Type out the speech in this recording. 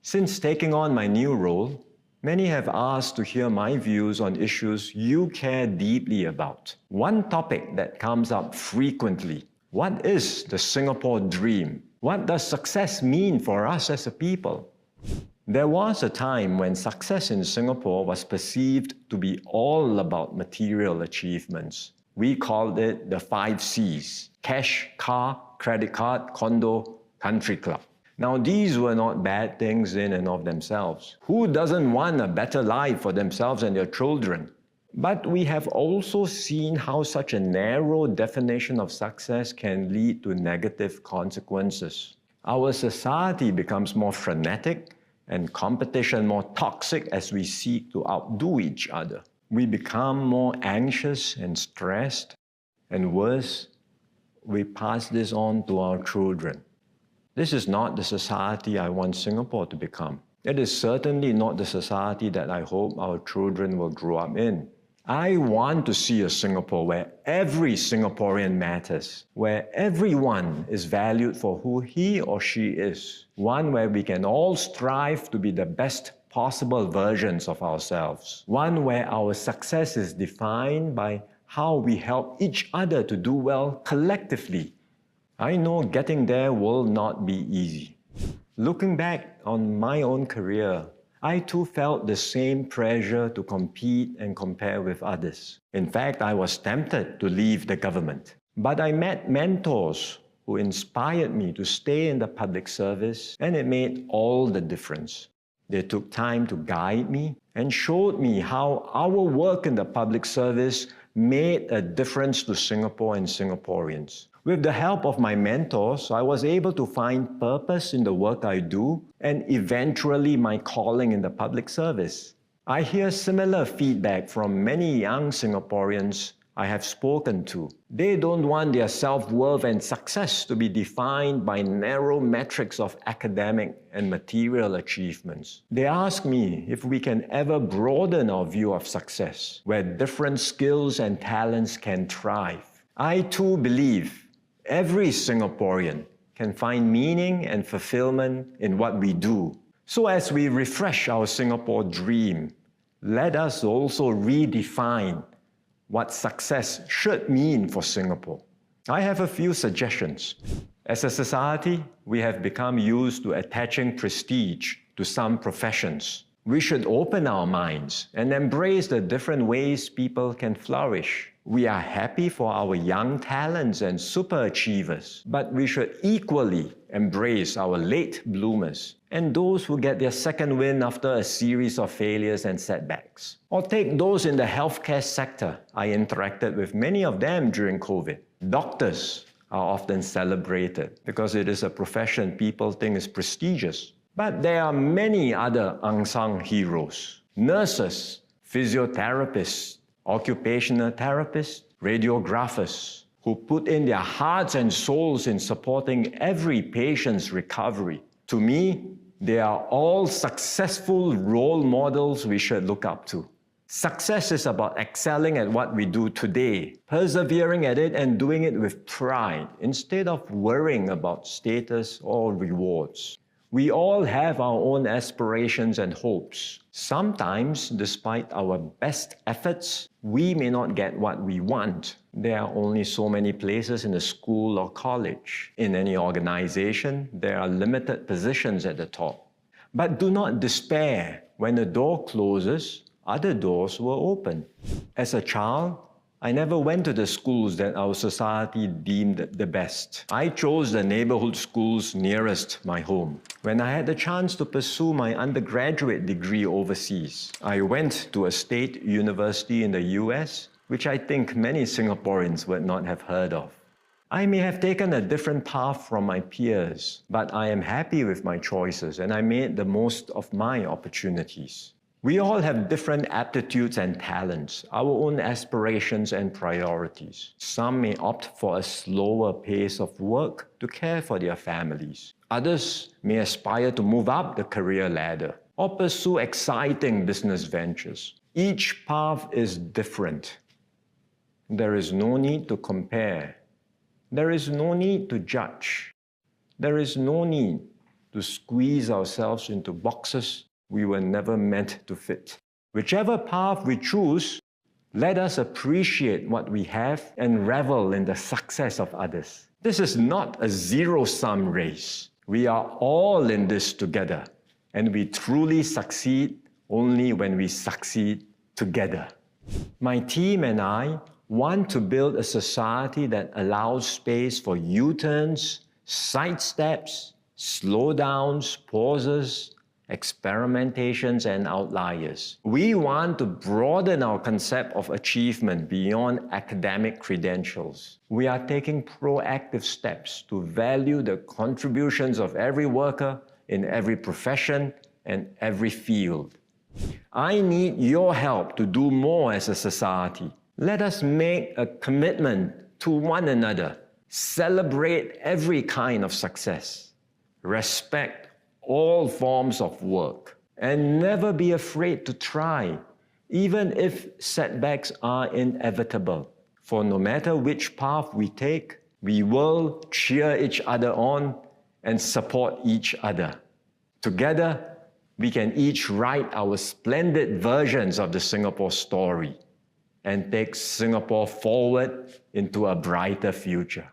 Since taking on my new role, many have asked to hear my views on issues you care deeply about. One topic that comes up frequently: what is the Singapore dream? What does success mean for us as a people? There was a time when success in Singapore was perceived to be all about material achievements. We called it the 5 C's: cash, car, credit card, condo, country club. Now, these were not bad things in and of themselves. Who doesn't want a better life for themselves and their children? But we have also seen how such a narrow definition of success can lead to negative consequences. Our society becomes more frenetic and competition more toxic as we seek to outdo each other. We become more anxious and stressed, and worse, we pass this on to our children. This is not the society I want Singapore to become. It is certainly not the society that I hope our children will grow up in. I want to see a Singapore where every Singaporean matters, where everyone is valued for who he or she is, one where we can all strive to be the best possible versions of ourselves, one where our success is defined by how we help each other to do well collectively. I know getting there will not be easy. Looking back on my own career, I too felt the same pressure to compete and compare with others. In fact, I was tempted to leave the government. But I met mentors who inspired me to stay in the public service, and it made all the difference. They took time to guide me and showed me how our work in the public service made a difference to Singapore and Singaporeans. With the help of my mentors, I was able to find purpose in the work I do and eventually my calling in the public service. I hear similar feedback from many young Singaporeans I have spoken to. They don't want their self-worth and success to be defined by narrow metrics of academic and material achievements. They ask me if we can ever broaden our view of success, where different skills and talents can thrive. I too believe every Singaporean can find meaning and fulfillment in what we do. So as we refresh our Singapore dream, let us also redefine what success should mean for Singapore. I have a few suggestions. As a society, we have become used to attaching prestige to some professions. We should open our minds and embrace the different ways people can flourish. We are happy for our young talents and super achievers, but we should equally embrace our late bloomers and those who get their second wind after a series of failures and setbacks. Or take those in the healthcare sector. I interacted with many of them during COVID. Doctors are often celebrated because it is a profession people think is prestigious. But there are many other unsung heroes. Nurses, physiotherapists, occupational therapists, radiographers, who put in their hearts and souls in supporting every patient's recovery. To me, they are all successful role models we should look up to. Success is about excelling at what we do today, persevering at it and doing it with pride, instead of worrying about status or rewards. We all have our own aspirations and hopes. Sometimes, despite our best efforts, we may not get what we want. There are only so many places in a school or college. In any organization, there are limited positions at the top. But do not despair. When a door closes, other doors will open. As a child, I never went to the schools that our society deemed the best. I chose the neighborhood schools nearest my home. When I had the chance to pursue my undergraduate degree overseas, I went to a state university in the US, which I think many Singaporeans would not have heard of. I may have taken a different path from my peers, but I am happy with my choices and I made the most of my opportunities. We all have different aptitudes and talents, our own aspirations and priorities. Some may opt for a slower pace of work to care for their families. Others may aspire to move up the career ladder or pursue exciting business ventures. Each path is different. There is no need to compare. There is no need to judge. There is no need to squeeze ourselves into boxes we were never meant to fit. Whichever path we choose, let us appreciate what we have and revel in the success of others. This is not a zero-sum race. We are all in this together, and we truly succeed only when we succeed together. My team and I want to build a society that allows space for U-turns, sidesteps, slowdowns, pauses, experimentations, and outliers. We want to broaden our concept of achievement beyond academic credentials. We are taking proactive steps to value the contributions of every worker in every profession and every field. I need your help to do more as a society. Let us make a commitment to one another, celebrate every kind of success, respect all forms of work, and never be afraid to try, even if setbacks are inevitable. For no matter which path we take, we will cheer each other on and support each other. Together, we can each write our splendid versions of the Singapore story and take Singapore forward into a brighter future.